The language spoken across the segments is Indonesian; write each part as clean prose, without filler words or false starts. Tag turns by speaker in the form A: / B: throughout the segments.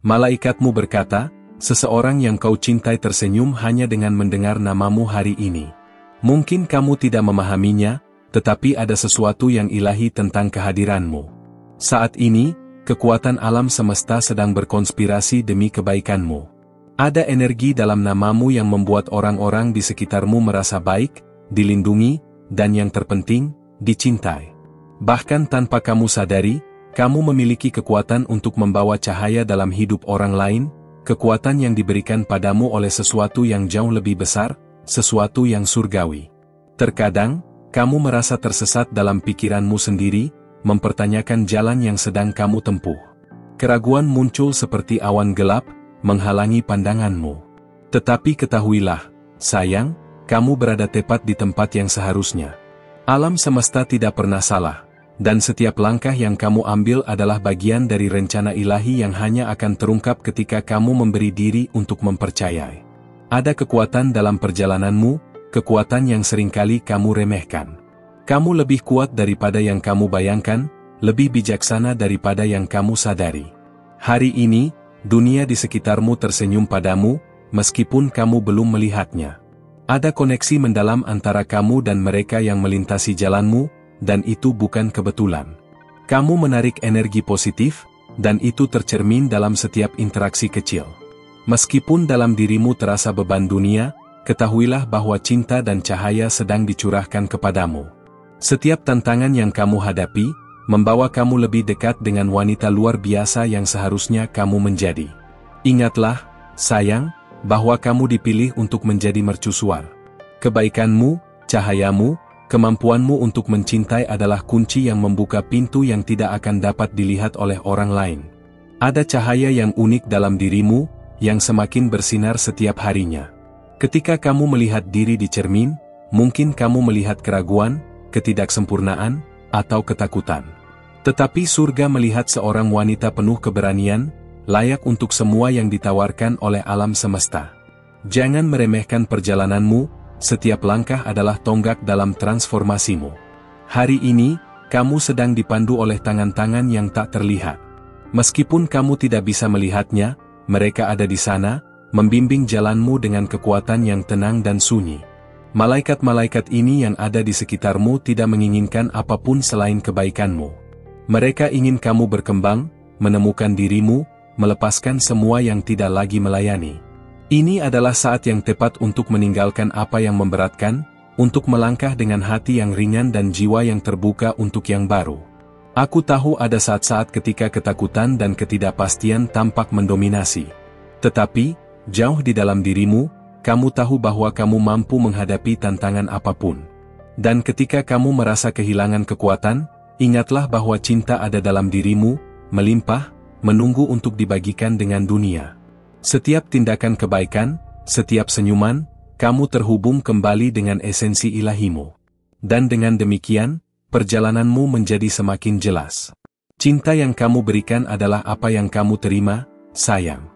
A: Malaikatmu berkata, seseorang yang kau cintai tersenyum hanya dengan mendengar namamu hari ini. Mungkin kamu tidak memahaminya, tetapi ada sesuatu yang ilahi tentang kehadiranmu. Saat ini, kekuatan alam semesta sedang berkonspirasi demi kebaikanmu. Ada energi dalam namamu yang membuat orang-orang di sekitarmu merasa baik, dilindungi, dan yang terpenting, dicintai. Bahkan tanpa kamu sadari, kamu memiliki kekuatan untuk membawa cahaya dalam hidup orang lain, kekuatan yang diberikan padamu oleh sesuatu yang jauh lebih besar, sesuatu yang surgawi. Terkadang, kamu merasa tersesat dalam pikiranmu sendiri, mempertanyakan jalan yang sedang kamu tempuh. Keraguan muncul seperti awan gelap, menghalangi pandanganmu. Tetapi ketahuilah, sayang, kamu berada tepat di tempat yang seharusnya. Alam semesta tidak pernah salah. Dan setiap langkah yang kamu ambil adalah bagian dari rencana ilahi yang hanya akan terungkap ketika kamu memberi diri untuk mempercayai. Ada kekuatan dalam perjalananmu, kekuatan yang seringkali kamu remehkan. Kamu lebih kuat daripada yang kamu bayangkan, lebih bijaksana daripada yang kamu sadari. Hari ini, dunia di sekitarmu tersenyum padamu, meskipun kamu belum melihatnya. Ada koneksi mendalam antara kamu dan mereka yang melintasi jalanmu, dan itu bukan kebetulan. Kamu menarik energi positif, dan itu tercermin dalam setiap interaksi kecil. Meskipun dalam dirimu terasa beban dunia, ketahuilah bahwa cinta dan cahaya sedang dicurahkan kepadamu. Setiap tantangan yang kamu hadapi, membawa kamu lebih dekat dengan wanita luar biasa yang seharusnya kamu menjadi. Ingatlah, sayang, bahwa kamu dipilih untuk menjadi mercusuar. Kebaikanmu, cahayamu, kemampuanmu untuk mencintai adalah kunci yang membuka pintu yang tidak akan dapat dilihat oleh orang lain. Ada cahaya yang unik dalam dirimu, yang semakin bersinar setiap harinya. Ketika kamu melihat diri di cermin, mungkin kamu melihat keraguan, ketidaksempurnaan, atau ketakutan. Tetapi surga melihat seorang wanita penuh keberanian, layak untuk semua yang ditawarkan oleh alam semesta. Jangan meremehkan perjalananmu. Setiap langkah adalah tonggak dalam transformasimu. Hari ini, kamu sedang dipandu oleh tangan-tangan yang tak terlihat. Meskipun kamu tidak bisa melihatnya, mereka ada di sana, membimbing jalanmu dengan kekuatan yang tenang dan sunyi. Malaikat-malaikat ini yang ada di sekitarmu tidak menginginkan apapun selain kebaikanmu. Mereka ingin kamu berkembang, menemukan dirimu, melepaskan semua yang tidak lagi melayani. Ini adalah saat yang tepat untuk meninggalkan apa yang memberatkan, untuk melangkah dengan hati yang ringan dan jiwa yang terbuka untuk yang baru. Aku tahu ada saat-saat ketika ketakutan dan ketidakpastian tampak mendominasi. Tetapi, jauh di dalam dirimu, kamu tahu bahwa kamu mampu menghadapi tantangan apapun. Dan ketika kamu merasa kehilangan kekuatan, ingatlah bahwa cinta ada dalam dirimu, melimpah, menunggu untuk dibagikan dengan dunia. Setiap tindakan kebaikan, setiap senyuman, kamu terhubung kembali dengan esensi ilahimu. Dan dengan demikian, perjalananmu menjadi semakin jelas. Cinta yang kamu berikan adalah apa yang kamu terima, sayang.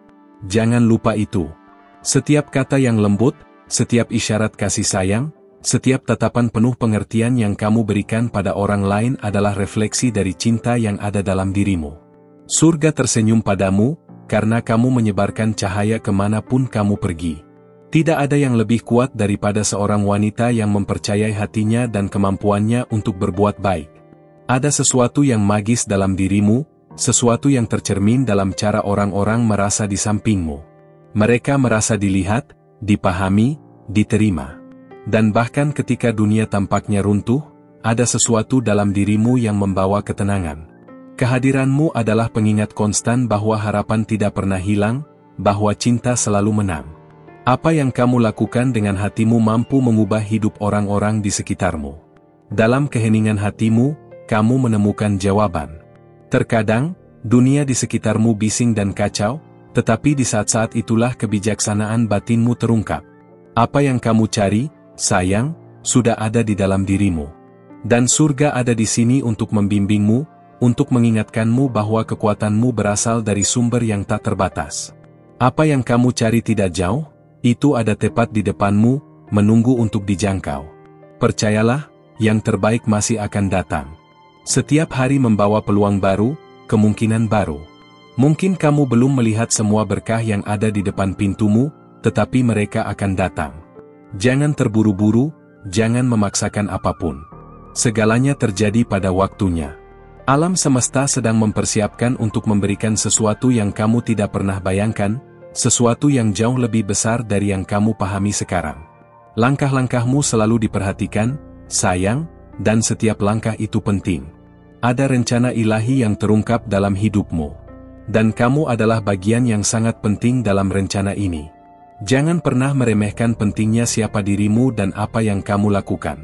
A: Jangan lupa itu. Setiap kata yang lembut, setiap isyarat kasih sayang, setiap tatapan penuh pengertian yang kamu berikan pada orang lain adalah refleksi dari cinta yang ada dalam dirimu. Surga tersenyum padamu, karena kamu menyebarkan cahaya kemanapun kamu pergi. Tidak ada yang lebih kuat daripada seorang wanita yang mempercayai hatinya dan kemampuannya untuk berbuat baik. Ada sesuatu yang magis dalam dirimu, sesuatu yang tercermin dalam cara orang-orang merasa di sampingmu. Mereka merasa dilihat, dipahami, diterima. Dan bahkan ketika dunia tampaknya runtuh, ada sesuatu dalam dirimu yang membawa ketenangan. Kehadiranmu adalah pengingat konstan bahwa harapan tidak pernah hilang, bahwa cinta selalu menang. Apa yang kamu lakukan dengan hatimu mampu mengubah hidup orang-orang di sekitarmu. Dalam keheningan hatimu, kamu menemukan jawaban. Terkadang, dunia di sekitarmu bising dan kacau, tetapi di saat-saat itulah kebijaksanaan batinmu terungkap. Apa yang kamu cari, sayang, sudah ada di dalam dirimu. Dan surga ada di sini untuk membimbingmu, untuk mengingatkanmu bahwa kekuatanmu berasal dari sumber yang tak terbatas. Apa yang kamu cari tidak jauh, itu ada tepat di depanmu, menunggu untuk dijangkau. Percayalah, yang terbaik masih akan datang. Setiap hari membawa peluang baru, kemungkinan baru. Mungkin kamu belum melihat semua berkah yang ada di depan pintumu, tetapi mereka akan datang. Jangan terburu-buru, jangan memaksakan apapun. Segalanya terjadi pada waktunya. Alam semesta sedang mempersiapkan untuk memberikan sesuatu yang kamu tidak pernah bayangkan, sesuatu yang jauh lebih besar dari yang kamu pahami sekarang. Langkah-langkahmu selalu diperhatikan, sayang, dan setiap langkah itu penting. Ada rencana ilahi yang terungkap dalam hidupmu. Dan kamu adalah bagian yang sangat penting dalam rencana ini. Jangan pernah meremehkan pentingnya siapa dirimu dan apa yang kamu lakukan.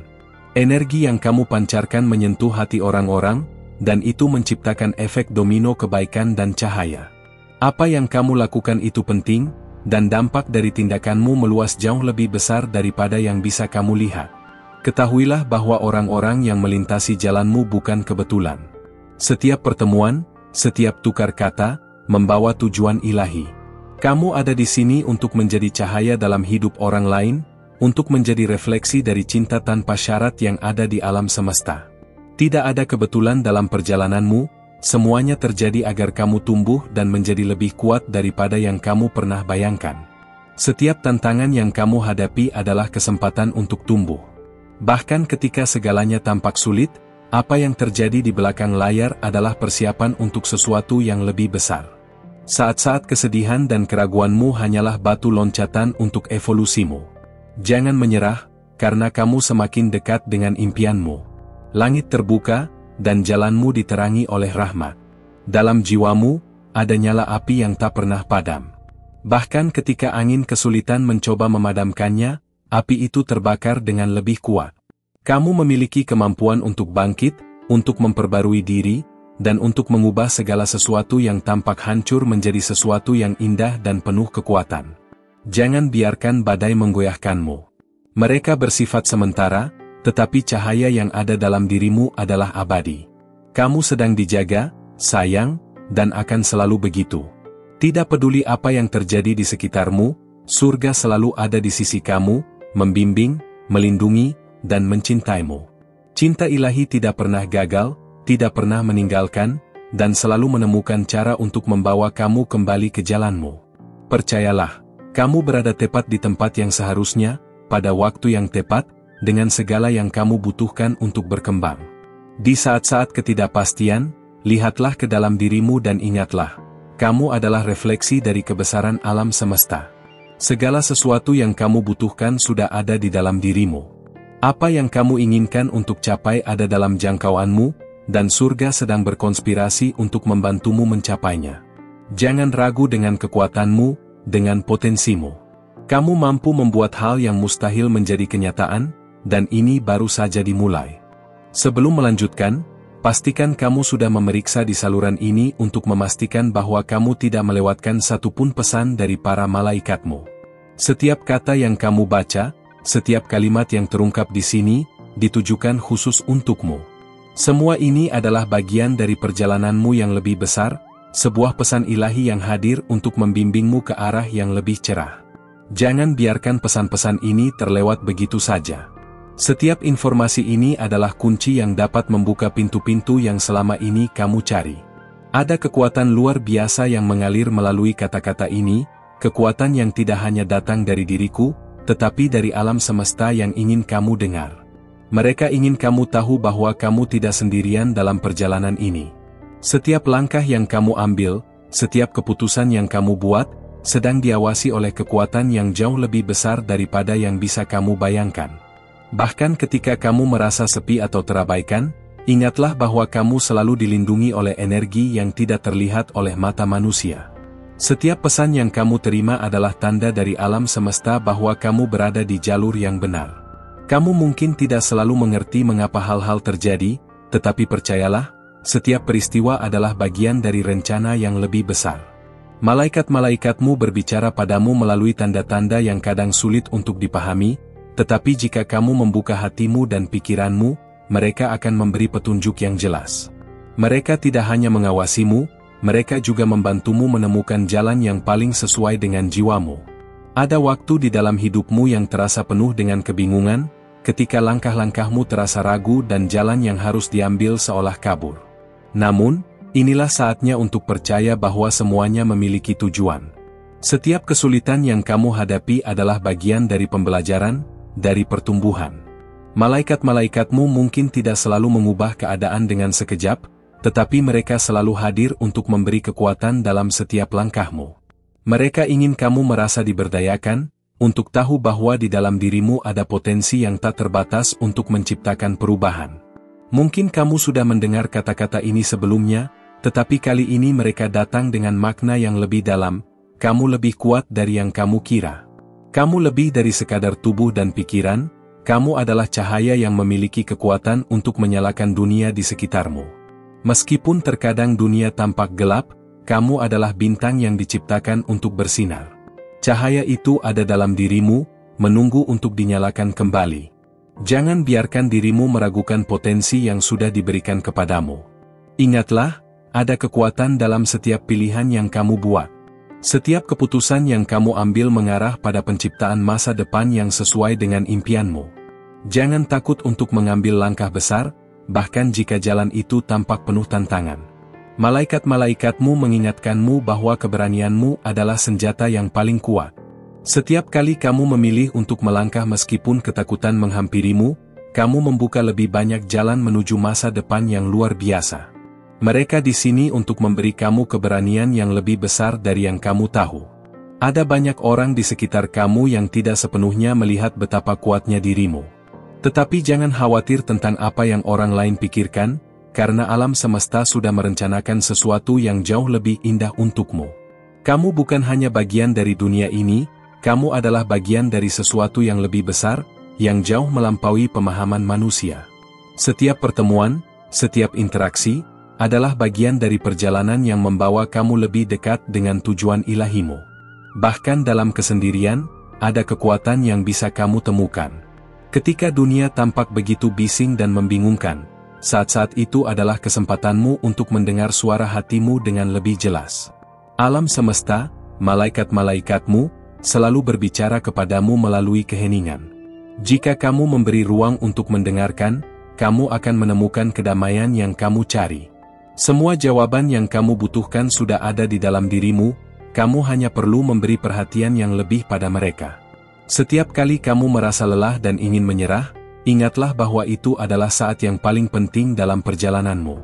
A: Energi yang kamu pancarkan menyentuh hati orang-orang, dan itu menciptakan efek domino kebaikan dan cahaya. Apa yang kamu lakukan itu penting, dan dampak dari tindakanmu meluas jauh lebih besar daripada yang bisa kamu lihat. Ketahuilah bahwa orang-orang yang melintasi jalanmu bukan kebetulan. Setiap pertemuan, setiap tukar kata, membawa tujuan ilahi. Kamu ada di sini untuk menjadi cahaya dalam hidup orang lain, untuk menjadi refleksi dari cinta tanpa syarat yang ada di alam semesta. Tidak ada kebetulan dalam perjalananmu, semuanya terjadi agar kamu tumbuh dan menjadi lebih kuat daripada yang kamu pernah bayangkan. Setiap tantangan yang kamu hadapi adalah kesempatan untuk tumbuh. Bahkan ketika segalanya tampak sulit, apa yang terjadi di belakang layar adalah persiapan untuk sesuatu yang lebih besar. Saat-saat kesedihan dan keraguanmu hanyalah batu loncatan untuk evolusimu. Jangan menyerah, karena kamu semakin dekat dengan impianmu. Langit terbuka, dan jalanmu diterangi oleh rahmat. Dalam jiwamu, ada nyala api yang tak pernah padam. Bahkan ketika angin kesulitan mencoba memadamkannya, api itu terbakar dengan lebih kuat. Kamu memiliki kemampuan untuk bangkit, untuk memperbarui diri, dan untuk mengubah segala sesuatu yang tampak hancur menjadi sesuatu yang indah dan penuh kekuatan. Jangan biarkan badai menggoyahkanmu. Mereka bersifat sementara, tetapi cahaya yang ada dalam dirimu adalah abadi. Kamu sedang dijaga, sayang, dan akan selalu begitu. Tidak peduli apa yang terjadi di sekitarmu, surga selalu ada di sisi kamu, membimbing, melindungi, dan mencintaimu. Cinta ilahi tidak pernah gagal, tidak pernah meninggalkan, dan selalu menemukan cara untuk membawa kamu kembali ke jalanmu. Percayalah, kamu berada tepat di tempat yang seharusnya, pada waktu yang tepat, dengan segala yang kamu butuhkan untuk berkembang. Di saat-saat ketidakpastian, lihatlah ke dalam dirimu dan ingatlah, kamu adalah refleksi dari kebesaran alam semesta. Segala sesuatu yang kamu butuhkan sudah ada di dalam dirimu. Apa yang kamu inginkan untuk capai ada dalam jangkauanmu, dan surga sedang berkonspirasi untuk membantumu mencapainya. Jangan ragu dengan kekuatanmu, dengan potensimu. Kamu mampu membuat hal yang mustahil menjadi kenyataan, dan ini baru saja dimulai. Sebelum melanjutkan, pastikan kamu sudah memeriksa di saluran ini untuk memastikan bahwa kamu tidak melewatkan satupun pesan dari para malaikatmu. Setiap kata yang kamu baca, setiap kalimat yang terungkap di sini, ditujukan khusus untukmu. Semua ini adalah bagian dari perjalananmu yang lebih besar, sebuah pesan ilahi yang hadir untuk membimbingmu ke arah yang lebih cerah. Jangan biarkan pesan-pesan ini terlewat begitu saja. Setiap informasi ini adalah kunci yang dapat membuka pintu-pintu yang selama ini kamu cari. Ada kekuatan luar biasa yang mengalir melalui kata-kata ini, kekuatan yang tidak hanya datang dari diriku, tetapi dari alam semesta yang ingin kamu dengar. Mereka ingin kamu tahu bahwa kamu tidak sendirian dalam perjalanan ini. Setiap langkah yang kamu ambil, setiap keputusan yang kamu buat, sedang diawasi oleh kekuatan yang jauh lebih besar daripada yang bisa kamu bayangkan. Bahkan ketika kamu merasa sepi atau terabaikan, ingatlah bahwa kamu selalu dilindungi oleh energi yang tidak terlihat oleh mata manusia. Setiap pesan yang kamu terima adalah tanda dari alam semesta bahwa kamu berada di jalur yang benar. Kamu mungkin tidak selalu mengerti mengapa hal-hal terjadi, tetapi percayalah, setiap peristiwa adalah bagian dari rencana yang lebih besar. Malaikat-malaikatmu berbicara padamu melalui tanda-tanda yang kadang sulit untuk dipahami, tetapi jika kamu membuka hatimu dan pikiranmu, mereka akan memberi petunjuk yang jelas. Mereka tidak hanya mengawasimu, mereka juga membantumu menemukan jalan yang paling sesuai dengan jiwamu. Ada waktu di dalam hidupmu yang terasa penuh dengan kebingungan, ketika langkah-langkahmu terasa ragu dan jalan yang harus diambil seolah kabur. Namun, Inilah saatnya untuk percaya bahwa semuanya memiliki tujuan. Setiap kesulitan yang kamu hadapi adalah bagian dari pembelajaran, dari pertumbuhan. Malaikat-malaikatmu mungkin tidak selalu mengubah keadaan dengan sekejap, tetapi mereka selalu hadir untuk memberi kekuatan dalam setiap langkahmu. Mereka ingin kamu merasa diberdayakan, untuk tahu bahwa di dalam dirimu ada potensi yang tak terbatas untuk menciptakan perubahan. Mungkin kamu sudah mendengar kata-kata ini sebelumnya, tetapi kali ini mereka datang dengan makna yang lebih dalam. Kamu lebih kuat dari yang kamu kira. Kamu lebih dari sekadar tubuh dan pikiran, kamu adalah cahaya yang memiliki kekuatan untuk menyalakan dunia di sekitarmu. Meskipun terkadang dunia tampak gelap, kamu adalah bintang yang diciptakan untuk bersinar. Cahaya itu ada dalam dirimu, menunggu untuk dinyalakan kembali. Jangan biarkan dirimu meragukan potensi yang sudah diberikan kepadamu. Ingatlah, ada kekuatan dalam setiap pilihan yang kamu buat. Setiap keputusan yang kamu ambil mengarah pada penciptaan masa depan yang sesuai dengan impianmu. Jangan takut untuk mengambil langkah besar, bahkan jika jalan itu tampak penuh tantangan. Malaikat-malaikatmu mengingatkanmu bahwa keberanianmu adalah senjata yang paling kuat. Setiap kali kamu memilih untuk melangkah meskipun ketakutan menghampirimu, kamu membuka lebih banyak jalan menuju masa depan yang luar biasa. Mereka di sini untuk memberi kamu keberanian yang lebih besar dari yang kamu tahu. Ada banyak orang di sekitar kamu yang tidak sepenuhnya melihat betapa kuatnya dirimu. Tetapi jangan khawatir tentang apa yang orang lain pikirkan, karena alam semesta sudah merencanakan sesuatu yang jauh lebih indah untukmu. Kamu bukan hanya bagian dari dunia ini, kamu adalah bagian dari sesuatu yang lebih besar, yang jauh melampaui pemahaman manusia. Setiap pertemuan, setiap interaksi, adalah bagian dari perjalanan yang membawa kamu lebih dekat dengan tujuan ilahimu. Bahkan dalam kesendirian, ada kekuatan yang bisa kamu temukan. Ketika dunia tampak begitu bising dan membingungkan, saat-saat itu adalah kesempatanmu untuk mendengar suara hatimu dengan lebih jelas. Alam semesta, malaikat-malaikatmu, selalu berbicara kepadamu melalui keheningan. Jika kamu memberi ruang untuk mendengarkan, kamu akan menemukan kedamaian yang kamu cari. Semua jawaban yang kamu butuhkan sudah ada di dalam dirimu, kamu hanya perlu memberi perhatian yang lebih pada mereka. Setiap kali kamu merasa lelah dan ingin menyerah, ingatlah bahwa itu adalah saat yang paling penting dalam perjalananmu.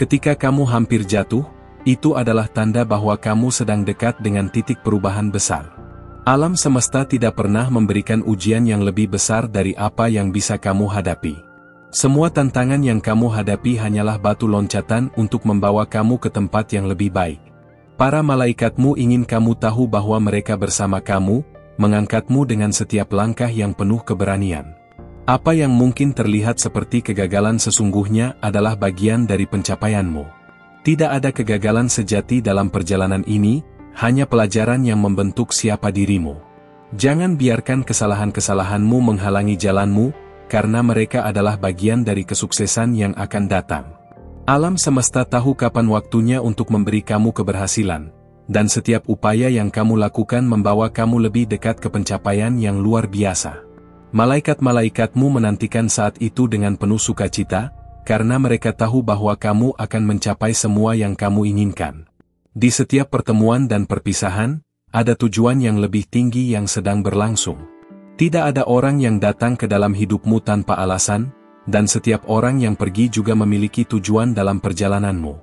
A: Ketika kamu hampir jatuh, itu adalah tanda bahwa kamu sedang dekat dengan titik perubahan besar. Alam semesta tidak pernah memberikan ujian yang lebih besar dari apa yang bisa kamu hadapi. Semua tantangan yang kamu hadapi hanyalah batu loncatan untuk membawa kamu ke tempat yang lebih baik. Para malaikatmu ingin kamu tahu bahwa mereka bersama kamu, mengangkatmu dengan setiap langkah yang penuh keberanian. Apa yang mungkin terlihat seperti kegagalan sesungguhnya adalah bagian dari pencapaianmu. Tidak ada kegagalan sejati dalam perjalanan ini, hanya pelajaran yang membentuk siapa dirimu. Jangan biarkan kesalahan-kesalahanmu menghalangi jalanmu, karena mereka adalah bagian dari kesuksesan yang akan datang. Alam semesta tahu kapan waktunya untuk memberi kamu keberhasilan, dan setiap upaya yang kamu lakukan membawa kamu lebih dekat ke pencapaian yang luar biasa. Malaikat-malaikatmu menantikan saat itu dengan penuh sukacita, karena mereka tahu bahwa kamu akan mencapai semua yang kamu inginkan. Di setiap pertemuan dan perpisahan, ada tujuan yang lebih tinggi yang sedang berlangsung. Tidak ada orang yang datang ke dalam hidupmu tanpa alasan, dan setiap orang yang pergi juga memiliki tujuan dalam perjalananmu.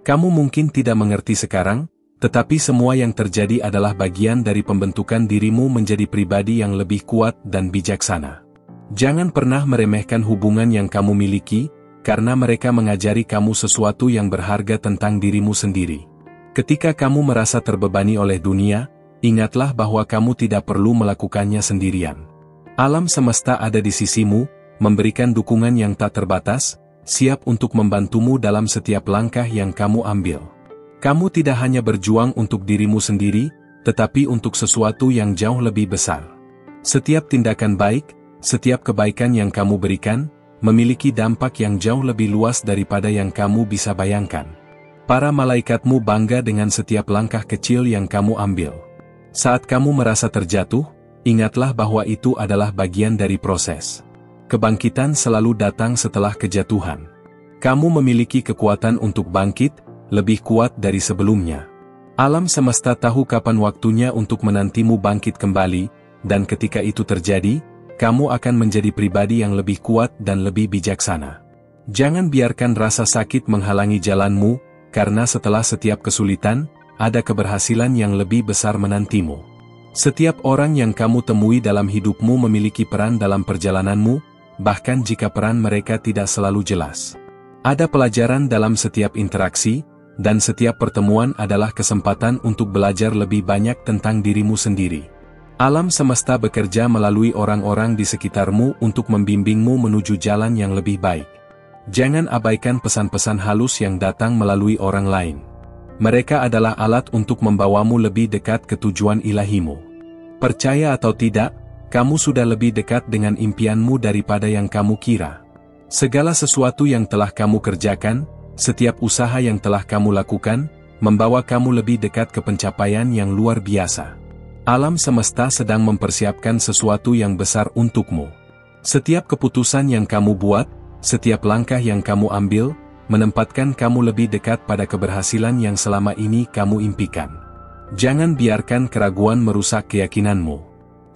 A: Kamu mungkin tidak mengerti sekarang, tetapi semua yang terjadi adalah bagian dari pembentukan dirimu menjadi pribadi yang lebih kuat dan bijaksana. Jangan pernah meremehkan hubungan yang kamu miliki, karena mereka mengajari kamu sesuatu yang berharga tentang dirimu sendiri. Ketika kamu merasa terbebani oleh dunia, ingatlah bahwa kamu tidak perlu melakukannya sendirian. Alam semesta ada di sisimu, memberikan dukungan yang tak terbatas, siap untuk membantumu dalam setiap langkah yang kamu ambil. Kamu tidak hanya berjuang untuk dirimu sendiri, tetapi untuk sesuatu yang jauh lebih besar. Setiap tindakan baik, setiap kebaikan yang kamu berikan, memiliki dampak yang jauh lebih luas daripada yang kamu bisa bayangkan. Para malaikatmu bangga dengan setiap langkah kecil yang kamu ambil. Saat kamu merasa terjatuh, ingatlah bahwa itu adalah bagian dari proses. Kebangkitan selalu datang setelah kejatuhan. Kamu memiliki kekuatan untuk bangkit, lebih kuat dari sebelumnya. Alam semesta tahu kapan waktunya untuk menantimu bangkit kembali, dan ketika itu terjadi, kamu akan menjadi pribadi yang lebih kuat dan lebih bijaksana. Jangan biarkan rasa sakit menghalangi jalanmu, karena setelah setiap kesulitan, ada keberhasilan yang lebih besar menantimu. Setiap orang yang kamu temui dalam hidupmu memiliki peran dalam perjalananmu, bahkan jika peran mereka tidak selalu jelas. Ada pelajaran dalam setiap interaksi, dan setiap pertemuan adalah kesempatan untuk belajar lebih banyak tentang dirimu sendiri. Alam semesta bekerja melalui orang-orang di sekitarmu untuk membimbingmu menuju jalan yang lebih baik. Jangan abaikan pesan-pesan halus yang datang melalui orang lain. Mereka adalah alat untuk membawamu lebih dekat ke tujuan ilahimu. Percaya atau tidak, kamu sudah lebih dekat dengan impianmu daripada yang kamu kira. Segala sesuatu yang telah kamu kerjakan, setiap usaha yang telah kamu lakukan, membawa kamu lebih dekat ke pencapaian yang luar biasa. Alam semesta sedang mempersiapkan sesuatu yang besar untukmu. Setiap keputusan yang kamu buat, setiap langkah yang kamu ambil, menempatkan kamu lebih dekat pada keberhasilan yang selama ini kamu impikan. Jangan biarkan keraguan merusak keyakinanmu.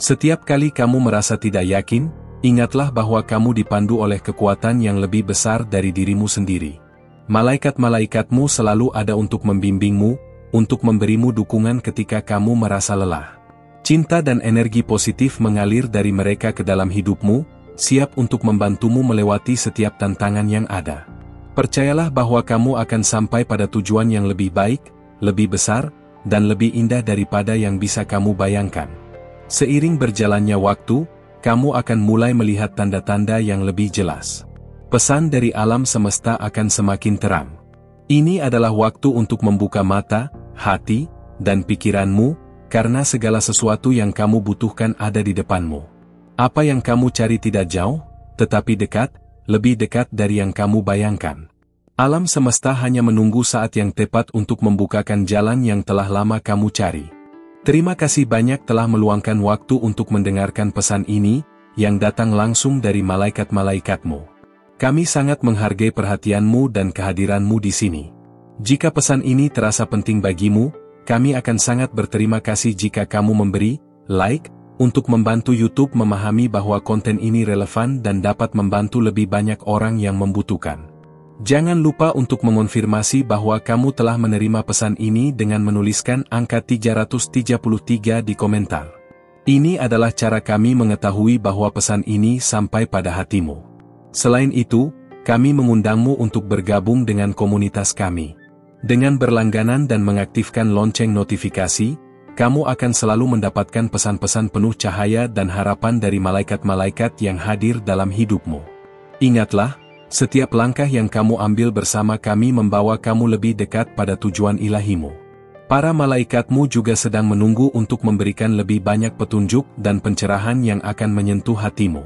A: Setiap kali kamu merasa tidak yakin, ingatlah bahwa kamu dipandu oleh kekuatan yang lebih besar dari dirimu sendiri. Malaikat-malaikatmu selalu ada untuk membimbingmu, untuk memberimu dukungan ketika kamu merasa lelah. Cinta dan energi positif mengalir dari mereka ke dalam hidupmu, siap untuk membantumu melewati setiap tantangan yang ada. Percayalah bahwa kamu akan sampai pada tujuan yang lebih baik, lebih besar, dan lebih indah daripada yang bisa kamu bayangkan. Seiring berjalannya waktu, kamu akan mulai melihat tanda-tanda yang lebih jelas. Pesan dari alam semesta akan semakin terang. Ini adalah waktu untuk membuka mata, hati, dan pikiranmu, karena segala sesuatu yang kamu butuhkan ada di depanmu. Apa yang kamu cari tidak jauh, tetapi dekat, lebih dekat dari yang kamu bayangkan. Alam semesta hanya menunggu saat yang tepat untuk membukakan jalan yang telah lama kamu cari. Terima kasih banyak telah meluangkan waktu untuk mendengarkan pesan ini, yang datang langsung dari malaikat-malaikatmu. Kami sangat menghargai perhatianmu dan kehadiranmu di sini. Jika pesan ini terasa penting bagimu, kami akan sangat berterima kasih jika kamu memberi like, untuk membantu YouTube memahami bahwa konten ini relevan dan dapat membantu lebih banyak orang yang membutuhkan. Jangan lupa untuk mengonfirmasi bahwa kamu telah menerima pesan ini dengan menuliskan angka 333 di komentar. Ini adalah cara kami mengetahui bahwa pesan ini sampai pada hatimu. Selain itu, kami mengundangmu untuk bergabung dengan komunitas kami. Dengan berlangganan dan mengaktifkan lonceng notifikasi, kamu akan selalu mendapatkan pesan-pesan penuh cahaya dan harapan dari malaikat-malaikat yang hadir dalam hidupmu. Ingatlah, setiap langkah yang kamu ambil bersama kami membawa kamu lebih dekat pada tujuan ilahimu. Para malaikatmu juga sedang menunggu untuk memberikan lebih banyak petunjuk dan pencerahan yang akan menyentuh hatimu.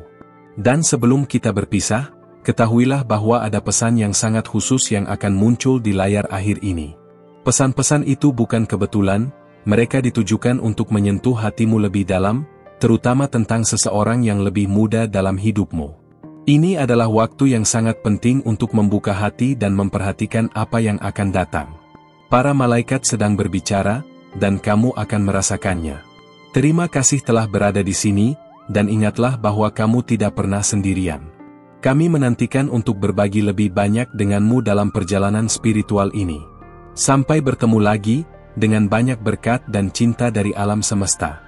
A: Dan sebelum kita berpisah, ketahuilah bahwa ada pesan yang sangat khusus yang akan muncul di layar akhir ini. Pesan-pesan itu bukan kebetulan, mereka ditujukan untuk menyentuh hatimu lebih dalam, terutama tentang seseorang yang lebih muda dalam hidupmu. Ini adalah waktu yang sangat penting untuk membuka hati dan memperhatikan apa yang akan datang. Para malaikat sedang berbicara, dan kamu akan merasakannya. Terima kasih telah berada di sini, dan ingatlah bahwa kamu tidak pernah sendirian. Kami menantikan untuk berbagi lebih banyak denganmu dalam perjalanan spiritual ini. Sampai bertemu lagi, dengan banyak berkat dan cinta dari alam semesta.